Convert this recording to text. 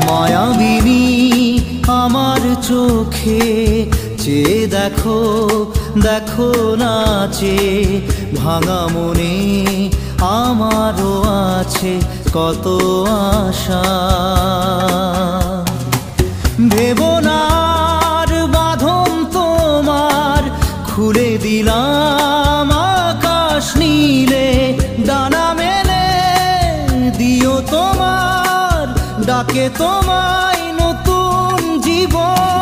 মায়াবিনী আমার চোখে চেয়ে দেখো, দেখো নাচে ভাঙা মনে আমারও আছে কত আশা। ভেবো না আর বাঁধন তোমার, খুলে দিলাম আকাশ নীলে, ডানা মেলে দিও তোমার ডাকে তোমায় নতুন জীবন।